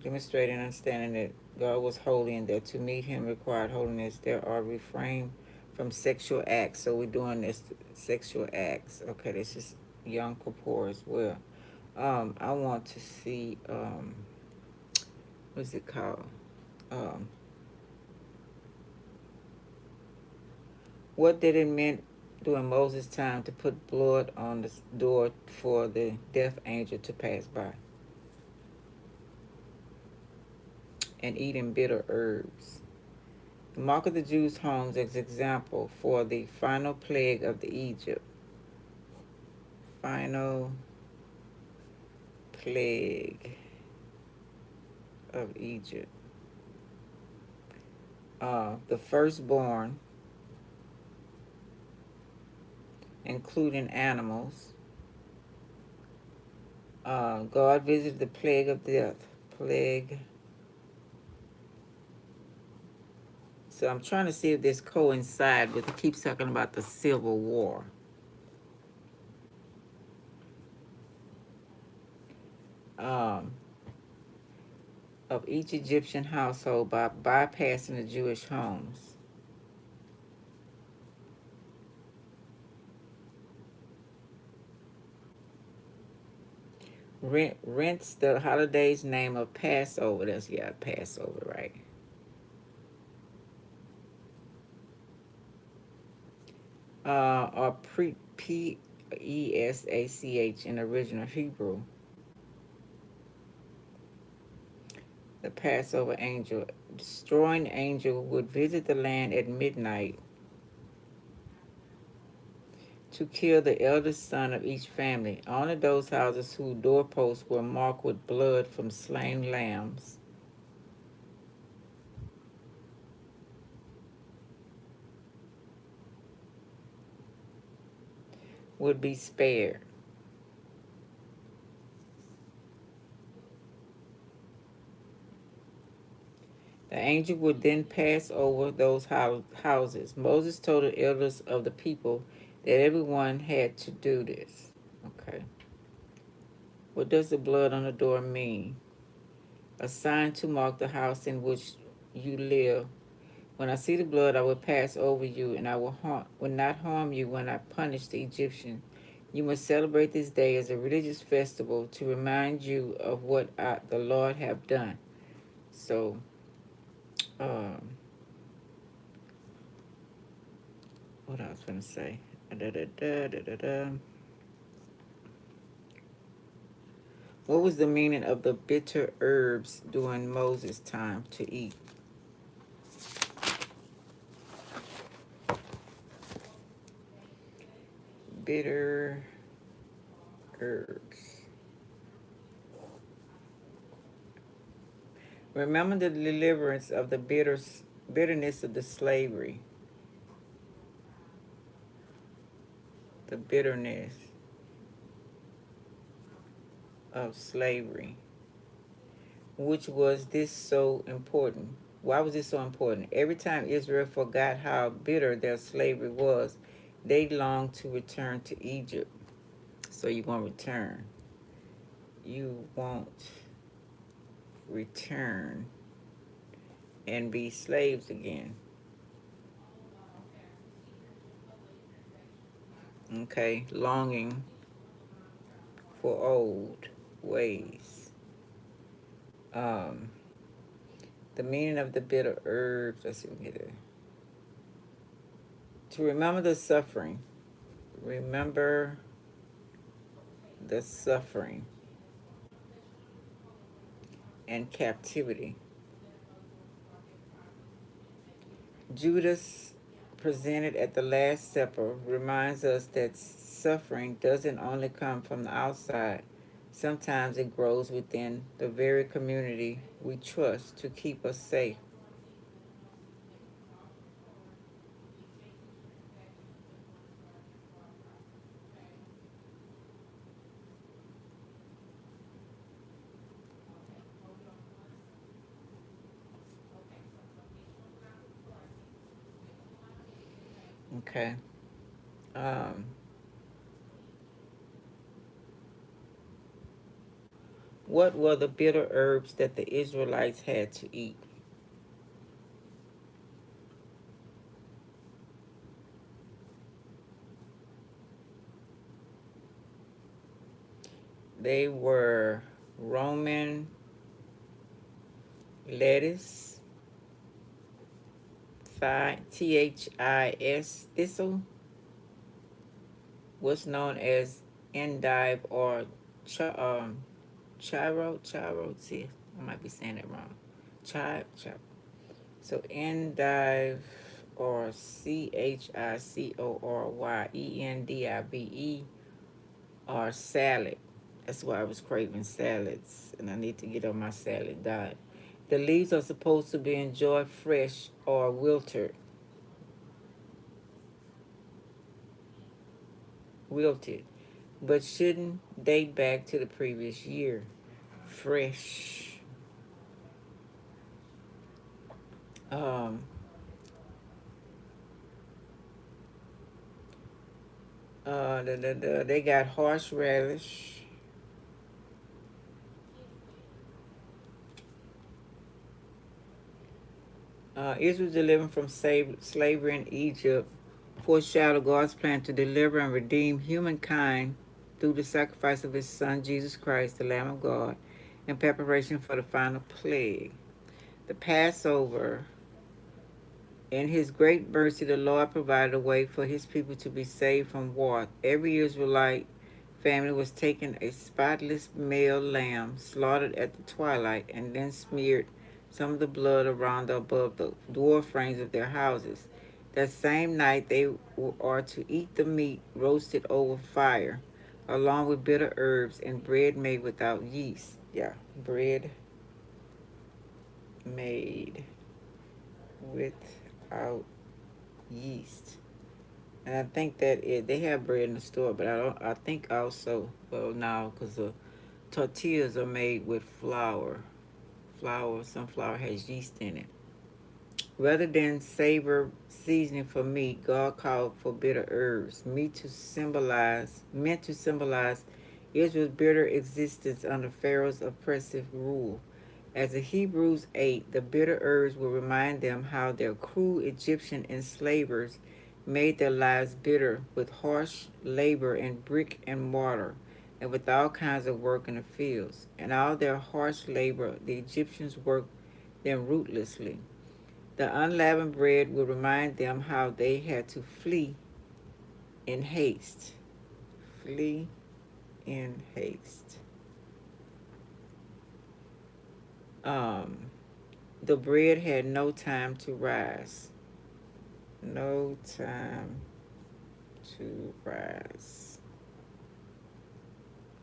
Demonstrating understanding that God was holy and that to meet him required holiness. There are refrain from sexual acts. So we're doing this sexual acts. Okay, this is Yom Kippur as well. I want to see what's it called? What did it mean during Moses' time to put blood on the door for the death angel to pass by? And eating bitter herbs. The mark of the Jews' homes is example for the final plague of the Egypt. Final plague of Egypt. The firstborn, including animals. God visited the plague of death. Plague. So I'm trying to see if this coincides with, it keeps talking about the Civil War. Um, of each Egyptian household by bypassing the Jewish homes. Rents the holiday's name of Passover. That's, yeah, Passover, right? Or P-E-S-A-C-H in original Hebrew. The Passover angel. Destroying angel would visit the land at midnight to kill the eldest son of each family. Only those houses whose doorposts were marked with blood from slain lambs would be spared. The angel would then pass over those houses. Moses told the elders of the people that everyone had to do this. Okay. What does the blood on the door mean? A sign to mark the house in which you live. When I see the blood, I will pass over you, and I will not harm you when I punish the Egyptian. You must celebrate this day as a religious festival to remind you of what the Lord have done. So, what I was going to say. What was the meaning of the bitter herbs during Moses' time to eat? Bitter herbs. Remember the deliverance of the bitterness of the slavery. The bitterness of slavery. Which was this so important? Why was this so important? Every time Israel forgot how bitter their slavery was, they longed to return to Egypt. So you won't return. You won't return and be slaves again. Okay, longing for old ways. The meaning of the bitter herbs. Let's see if we can get it. To remember the suffering. Remember the suffering and captivity. Judas, presented at the Last Supper, reminds us that suffering doesn't only come from the outside. Sometimes it grows within the very community we trust to keep us safe. Okay. What were the bitter herbs that the Israelites had to eat? They were Roman lettuce, this, thistle, what's known as endive or chiro, see, I might be saying it wrong. Chive. So endive or CHICORYENDIVE or salad. That's why I was craving salads, and I need to get on my salad diet. The leaves are supposed to be enjoyed fresh or wilted, but shouldn't date back to the previous year. Fresh. Um, they got horseradish. Israel delivered from slavery in Egypt foreshadow God's plan to deliver and redeem humankind through the sacrifice of his son Jesus Christ, the Lamb of God, in preparation for the final plague. The Passover. In his great mercy, the Lord provided a way for his people to be saved from war. Every Israelite family was taken a spotless male lamb, slaughtered at the twilight, and then smeared some of the blood around or above the door frames of their houses. That same night, they are to eat the meat roasted over fire, along with bitter herbs and bread made without yeast. Yeah, bread made without yeast. And I think that they have bread in the store, but I think also, well, now because the tortillas are made with flour. Sunflower has yeast in it. Rather than savor seasoning for meat, God called for bitter herbs, meant to symbolize Israel's bitter existence under Pharaoh's oppressive rule. As the Hebrews ate, the bitter herbs will remind them how their cruel Egyptian enslavers made their lives bitter with harsh labor in brick and mortar and with all kinds of work in the fields. And all their harsh labor, the Egyptians worked them ruthlessly. The unleavened bread will remind them how they had to flee in haste. Flee in haste. Um, the bread had no time to rise. No time to rise.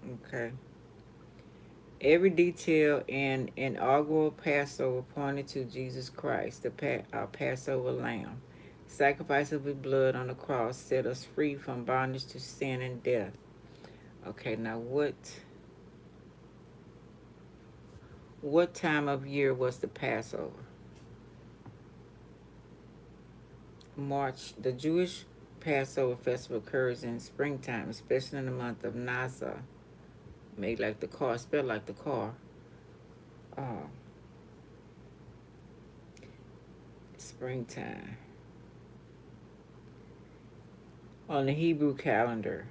Okay. Every detail in inaugural Passover pointed to Jesus Christ, our Passover lamb. Sacrifice of his blood on the cross set us free from bondage to sin and death. Okay, now what time of year was the Passover? March. The Jewish Passover festival occurs in springtime, especially in the month of Nisan. Made like the car, spelled like the car. Uh, Springtime. On the Hebrew calendar,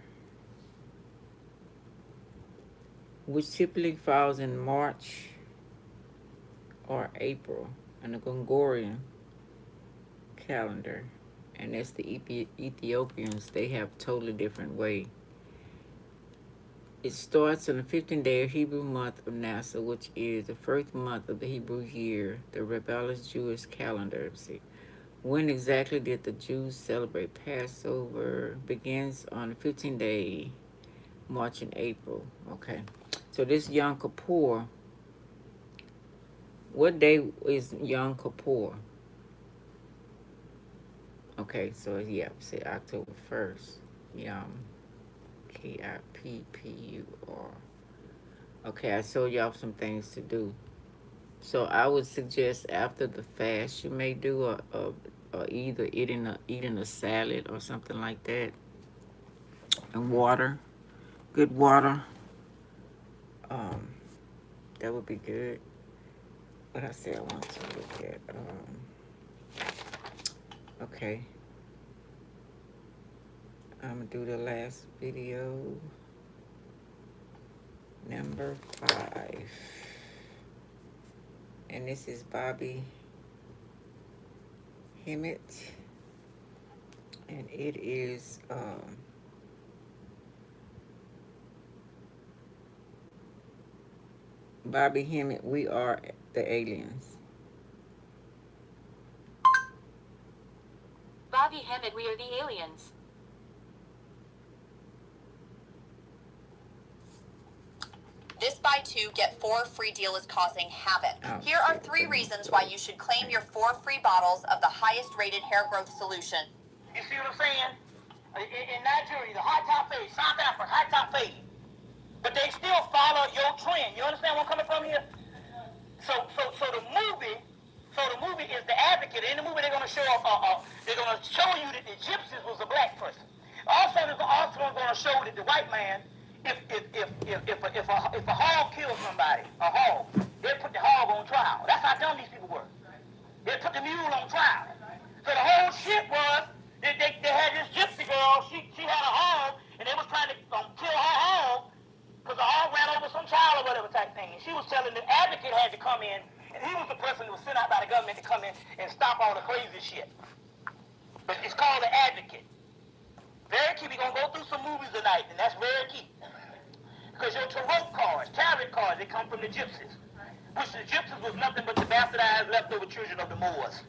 which typically falls in March or April, on the Gregorian calendar, and that's the Ethiopians. They have a totally different way. It starts on the 15th day of Hebrew month of Nisan, which is the first month of the Hebrew year, the rebellious Jewish calendar. Let's see. When exactly did the Jews celebrate Passover? Begins on the 15th day, March and April. Okay. So this Yom Kippur, what day is Yom Kippur? Okay, so yeah, say October 1st. Yom, Kippur. Okay, I showed y'all some things to do. So I would suggest after the fast, you may do either eating a salad or something like that, and water, good water. Um, that would be good. What I say I want to look at. Okay. I'm gonna do the last video. Number 5. And this is Bobby Hemmett. And it is Bobby Hemmett, We Are the Aliens. Bobby Hemmett, We Are the Aliens. Just buy 2, get 4 free deal is causing havoc. Oh, Here are 3 reasons why you should claim your 4 free bottles of the highest rated hair growth solution. You see what I'm saying? In Nigeria, the high top fade, South Africa, high top fade. But they still follow your trend. You understand where I'm coming from here? So the movie is the advocate. In the movie, they're gonna show you that the gypsies was a black person. Also, they're also gonna show that the white man, if a hog kills somebody, a hog, they put the hog on trial. That's how dumb these people were. They put the mule on trial. So the whole shit was they had this gypsy girl. She had a hog, and they was trying to kill her hog because the hog ran over some child or whatever type thing. And she was telling the advocate had to come in, and he was the person who was sent out by the government to come in and stop all the crazy shit. But it's called the advocate. Very key. We're going to go through some movies tonight, and that's very key. Because your tarot cards, they come from the gypsies. Which the gypsies was nothing but the bastardized leftover children of the Moors.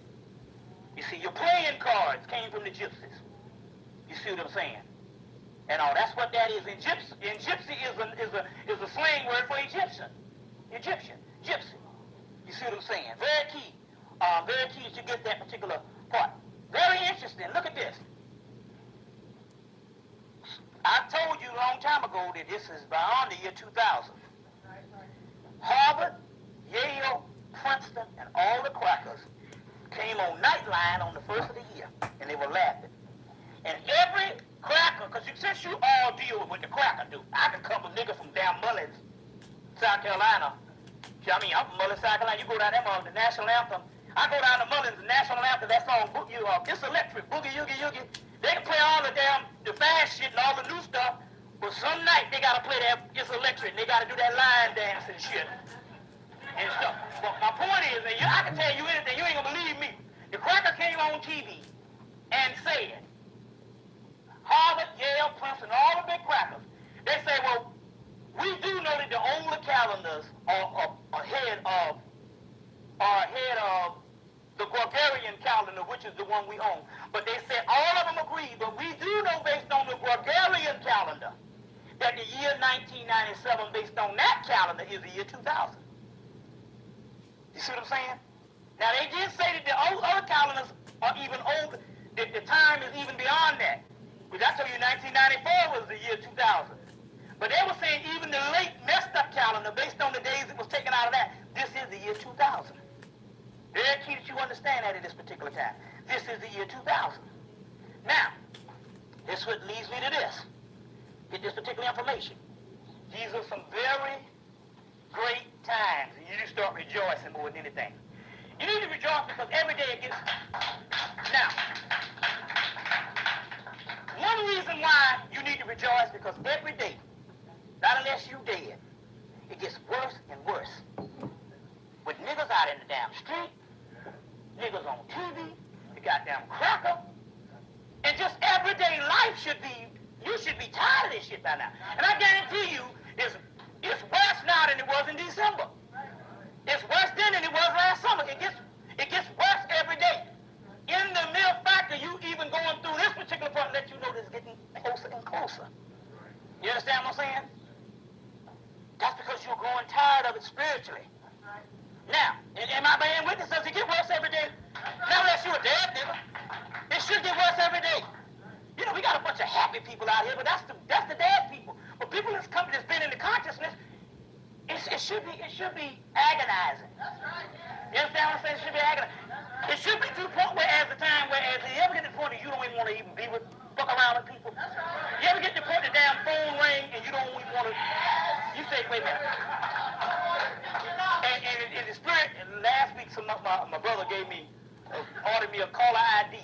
You see, your playing cards came from the gypsies. You see what I'm saying? And all that's what that is. And gypsy is a slang word for Egyptian. Gypsy. You see what I'm saying? Very key. Very key to get that particular part. Very interesting. Look at this. I told you a long time ago that this is beyond the year 2000. Harvard, Yale, Princeton, and all the crackers came on Nightline on the first of the year, and they were laughing. And every cracker, because since you all deal with what the cracker do, I can come with niggas from damn Mullins, South Carolina. I mean, I'm from Mullins, South Carolina. You go down there, the national anthem. I go down to Mullins, the national anthem, that song, it's electric, boogie, yoogie. They can play all the fast shit and all the new stuff, but some night they gotta play that, it's electric, and they gotta do that line dance and shit. And stuff. But my point is, that I can tell you anything, you ain't gonna believe me. The cracker came on TV and said, Harvard, Yale, Princeton, all the big crackers, they say, well, we do know that the older calendars are ahead of the Gregorian calendar, which is the one we own. But they said all of them agree, but we do know based on the Gregorian calendar that the year 1997, based on that calendar, is the year 2000. You see what I'm saying? Now, they did say that the other calendars are even older. The time is even beyond that. Which I told you 1994 was the year 2000. But they were saying even the late messed up calendar, based on the days it was taken out of that, this is the year 2000. Very key that you understand that at this particular time. This is the year 2000. Now, this what leads me to this. Get this particular information. These are some very great times, and you just start rejoicing more than anything. You need to rejoice because every day it gets... Now, one reason why you need to rejoice because every day, not unless you dead, it gets worse and worse. With niggas out in the damn street, niggas on TV, the goddamn cracker, and just everyday life you should be tired of this shit by now. And I guarantee you, it's worse now than it was in December. It's worse then than it was last summer. It gets worse every day. In the mere fact that you even going through this particular part, let you know that it's getting closer and closer. You understand what I'm saying? That's because you're growing tired of it spiritually. Now, am I being witness? Does it get worse every day? Not unless you're a dead nigga. It should get worse every day. You know, we got a bunch of happy people out here, but that's the dead people. But people that's been in the consciousness, it should be agonizing. You understand what I'm saying? It should be agonizing. It should be to the point where you ever get to the point that you don't even want to even fuck around with people. You ever get to the point the damn phone ring and you don't even want to, you say, wait a minute. And in the spirit, last week my brother ordered me a caller ID.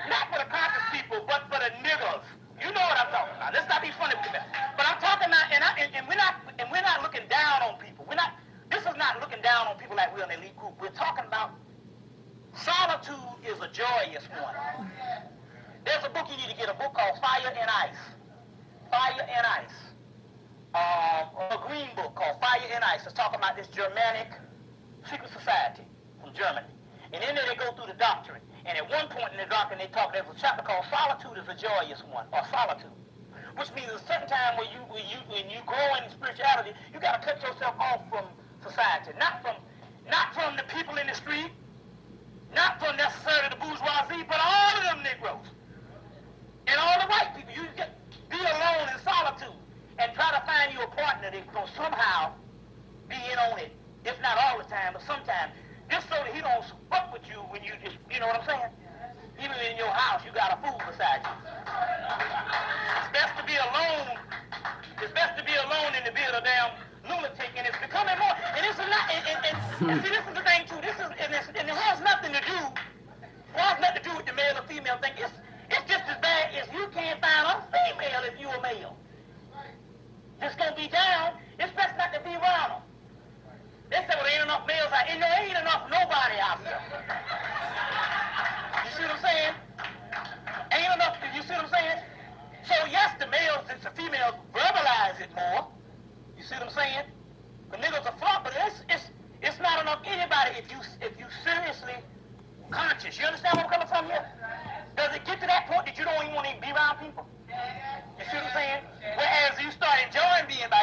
Not for the conscious people, but for the niggas. You know what I'm talking about. Let's not be funny with that. But I'm talking about, and we're not looking down on people. This is not looking down on people like we're an elite group. We're talking about solitude is a joyous one. There's a book you need to get, a book called Fire and Ice. Fire and Ice. A green book called Fire and Ice. It's talking about this Germanic secret society from Germany. And in there they go through the doctrine. And at one point in the doctrine there's a chapter called Solitude is a Joyous One, or Solitude. Which means a certain time when you grow in spirituality, reality. You got to cut yourself off from society, not from the people in the street, not from necessarily the bourgeoisie, but all of them Negroes and all the white people. You get be alone in solitude and try to find you a partner that's gonna somehow be in on it, if not all the time, but sometimes, just so that he don't fuck with you when you just, you know what I'm saying? Even in your house, you got a fool beside you. It's best to be alone. It's best to be alone than to be a damn lunatic, and it's becoming more. And this is not. And see, this is the thing too. This is, and it has nothing to do. It has nothing to do with the male or female thing. It's just as bad as you can't find a female if you a male. It's gonna be down. It's best not to be around them. They say, well, there ain't enough males out. And there ain't enough nobody out there. You see what I'm saying? Ain't enough. You see what I'm saying? So yes, the males and the females verbalize it more. You see what I'm saying? The niggas are flop, but it's not enough anybody if you seriously conscious. You understand where I'm coming from here? Does it get to that point that you don't even want to be around people? You see what I'm saying? Whereas you start enjoying being by